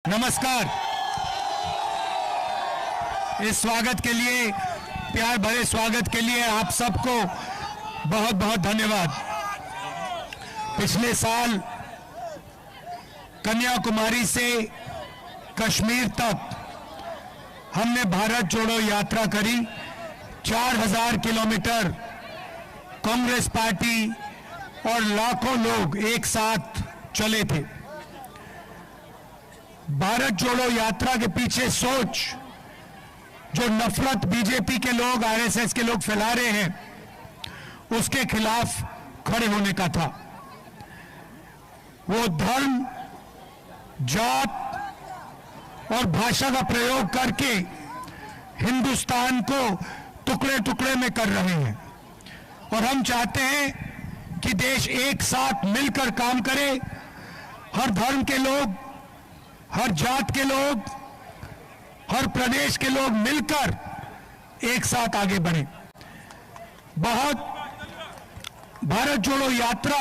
नमस्कार। इस स्वागत के लिए, प्यार भरे स्वागत के लिए आप सबको बहुत बहुत धन्यवाद। पिछले साल कन्याकुमारी से कश्मीर तक हमने भारत जोड़ो यात्रा करी। 4000 किलोमीटर कांग्रेस पार्टी और लाखों लोग एक साथ चले थे। भारत जोड़ो यात्रा के पीछे सोच, जो नफरत बीजेपी के लोग, आरएसएस के लोग फैला रहे हैं, उसके खिलाफ खड़े होने का था। वो धर्म, जात और भाषा का प्रयोग करके हिंदुस्तान को टुकड़े टुकड़े में कर रहे हैं और हम चाहते हैं कि देश एक साथ मिलकर काम करे। हर धर्म के लोग, हर जात के लोग, हर प्रदेश के लोग मिलकर एक साथ आगे बढ़े। भारत जोड़ो यात्रा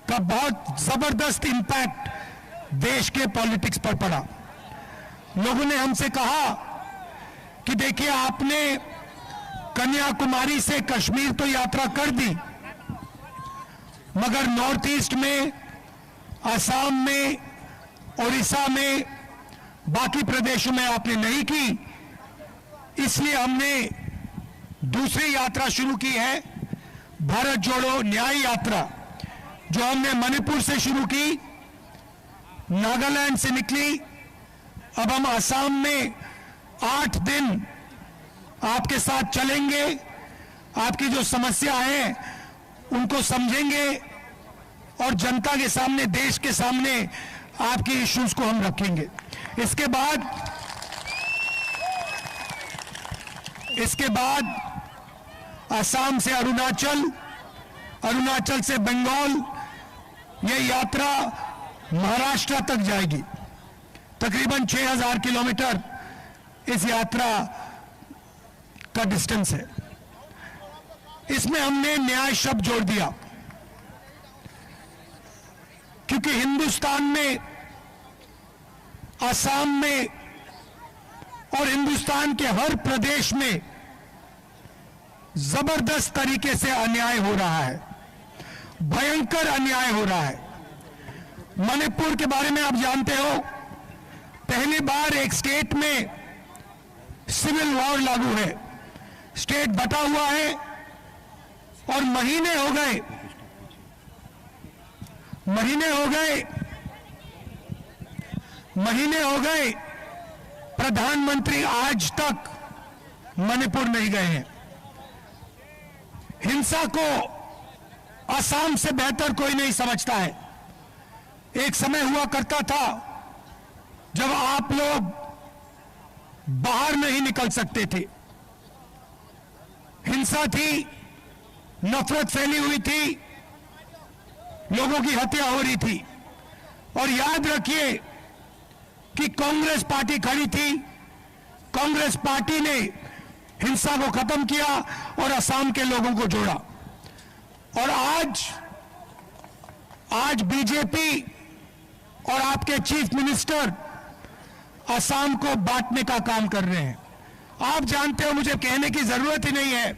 का बहुत जबरदस्त इंपैक्ट देश के पॉलिटिक्स पर पड़ा। लोगों ने हमसे कहा कि देखिए, आपने कन्याकुमारी से कश्मीर तो यात्रा कर दी, मगर नॉर्थ ईस्ट में, असम में, उड़ीसा में, बाकी प्रदेशों में आपने नहीं की। इसलिए हमने दूसरी यात्रा शुरू की है, भारत जोड़ो न्याय यात्रा, जो हमने मणिपुर से शुरू की, नागालैंड से निकली। अब हम असम में 8 दिन आपके साथ चलेंगे, आपकी जो समस्या है उनको समझेंगे और जनता के सामने, देश के सामने आपकी इश्यूज को हम रखेंगे। इसके बाद असम से अरुणाचल, अरुणाचल से बंगाल, ये यात्रा महाराष्ट्र तक जाएगी। तकरीबन 6000 किलोमीटर इस यात्रा का डिस्टेंस है। इसमें हमने न्याय शब्द जोड़ दिया, क्योंकि हिंदुस्तान में, असम में और हिंदुस्तान के हर प्रदेश में जबरदस्त तरीके से अन्याय हो रहा है, भयंकर अन्याय हो रहा है। मणिपुर के बारे में आप जानते हो, पहली बार एक स्टेट में सिविल वॉर लागू है। स्टेट बटा हुआ है और महीने हो गए प्रधानमंत्री आज तक मणिपुर नहीं गए हैं। हिंसा को असम से बेहतर कोई नहीं समझता है। एक समय हुआ करता था जब आप लोग बाहर नहीं निकल सकते थे, हिंसा थी, नफरत फैली हुई थी, लोगों की हत्या हो रही थी। और याद रखिए कि कांग्रेस पार्टी खड़ी थी, कांग्रेस पार्टी ने हिंसा को खत्म किया और असम के लोगों को जोड़ा। और आज बीजेपी और आपके चीफ मिनिस्टर असम को बांटने का काम कर रहे हैं। आप जानते हो, मुझे कहने की जरूरत ही नहीं है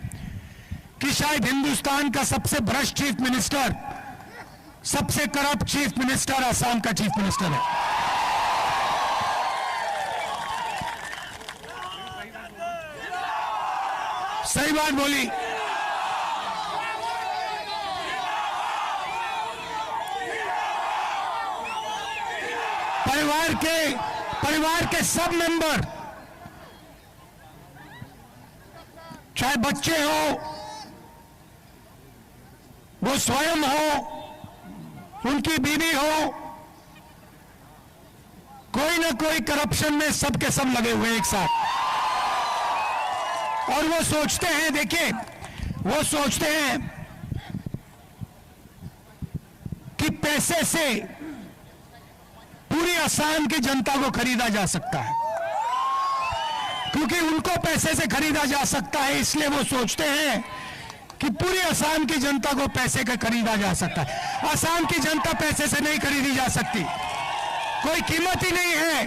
कि शायद हिंदुस्तान का सबसे भ्रष्ट चीफ मिनिस्टर, सबसे करप्ट चीफ मिनिस्टर असम का चीफ मिनिस्टर है। सही बात बोली। परिवार के सब मेंबर, चाहे बच्चे हो, वो स्वयं हो, उनकी बीवी हो, कोई ना कोई करप्शन में सबके सब लगे हुए हैं एक साथ। और वो सोचते हैं, देखिए, वो सोचते हैं कि पैसे से पूरी असम की जनता को खरीदा जा सकता है। क्योंकि उनको पैसे से खरीदा जा सकता है, इसलिए वो सोचते हैं कि पूरी असम की जनता को पैसे का खरीदा जा सकता है। असम की जनता पैसे से नहीं खरीदी जा सकती। कोई कीमत ही नहीं है।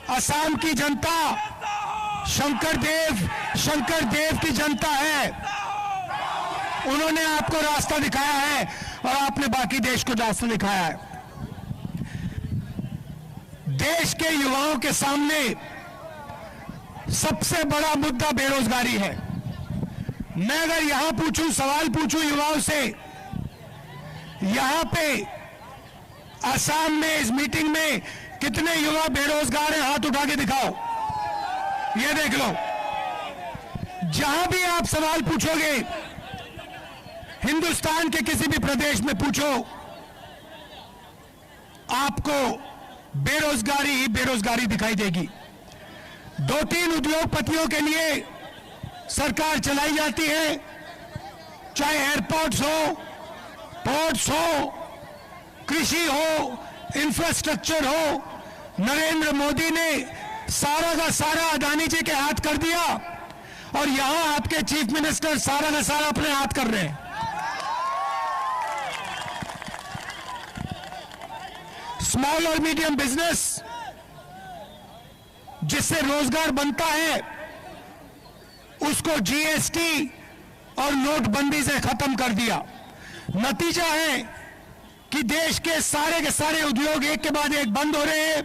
असम की जनता शंकर देव की जनता है। उन्होंने आपको रास्ता दिखाया है और आपने बाकी देश को रास्ता दिखाया है। देश के युवाओं के सामने सबसे बड़ा मुद्दा बेरोजगारी है। मैं अगर यहां सवाल पूछूं युवाओं से, यहां पे असम में इस मीटिंग में कितने युवा बेरोजगार हैं? हाथ उठा के दिखाओ, ये देख लो। जहां भी आप सवाल पूछोगे, हिंदुस्तान के किसी भी प्रदेश में पूछो, आपको बेरोजगारी ही बेरोजगारी दिखाई देगी। 2-3 उद्योगपतियों के लिए सरकार चलाई जाती है, चाहे एयरपोर्ट्स हो, पोर्ट्स हो, कृषि हो, इंफ्रास्ट्रक्चर हो। नरेंद्र मोदी ने सारा का सारा अदानी जी के हाथ कर दिया और यहां आपके चीफ मिनिस्टर सारा का सारा अपने हाथ कर रहे हैं। स्मॉल और मीडियम बिजनेस जिससे रोजगार बनता है, उसको जीएसटी और नोटबंदी से खत्म कर दिया। नतीजा है कि देश के सारे उद्योग एक के बाद एक बंद हो रहे हैं,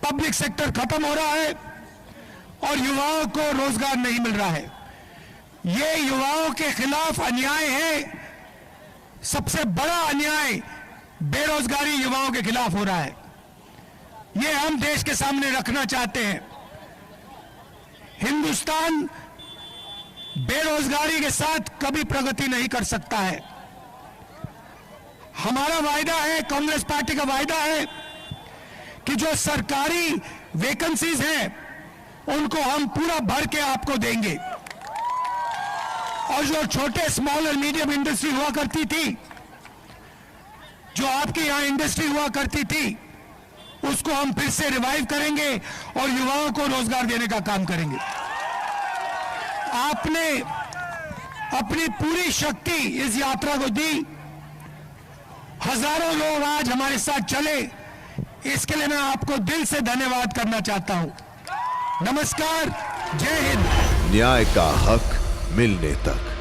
पब्लिक सेक्टर खत्म हो रहा है और युवाओं को रोजगार नहीं मिल रहा है। ये युवाओं के खिलाफ अन्याय है। सबसे बड़ा अन्याय बेरोजगारी युवाओं के खिलाफ हो रहा है। ये हम देश के सामने रखना चाहते हैं। हिंदुस्तान बेरोजगारी के साथ कभी प्रगति नहीं कर सकता है। हमारा वायदा है, कांग्रेस पार्टी का वायदा है कि जो सरकारी वैकेंसीज हैं उनको हम पूरा भर के आपको देंगे और जो छोटे स्मॉल और मीडियम इंडस्ट्री हुआ करती थी, जो आपकी यहां इंडस्ट्री हुआ करती थी, उसको हम फिर से रिवाइव करेंगे और युवाओं को रोजगार देने का काम करेंगे। आपने अपनी पूरी शक्ति इस यात्रा को दी। हजारों लोग आज हमारे साथ चले, इसके लिए मैं आपको दिल से धन्यवाद करना चाहता हूं। नमस्कार, जय हिंद। न्याय का हक मिलने तक।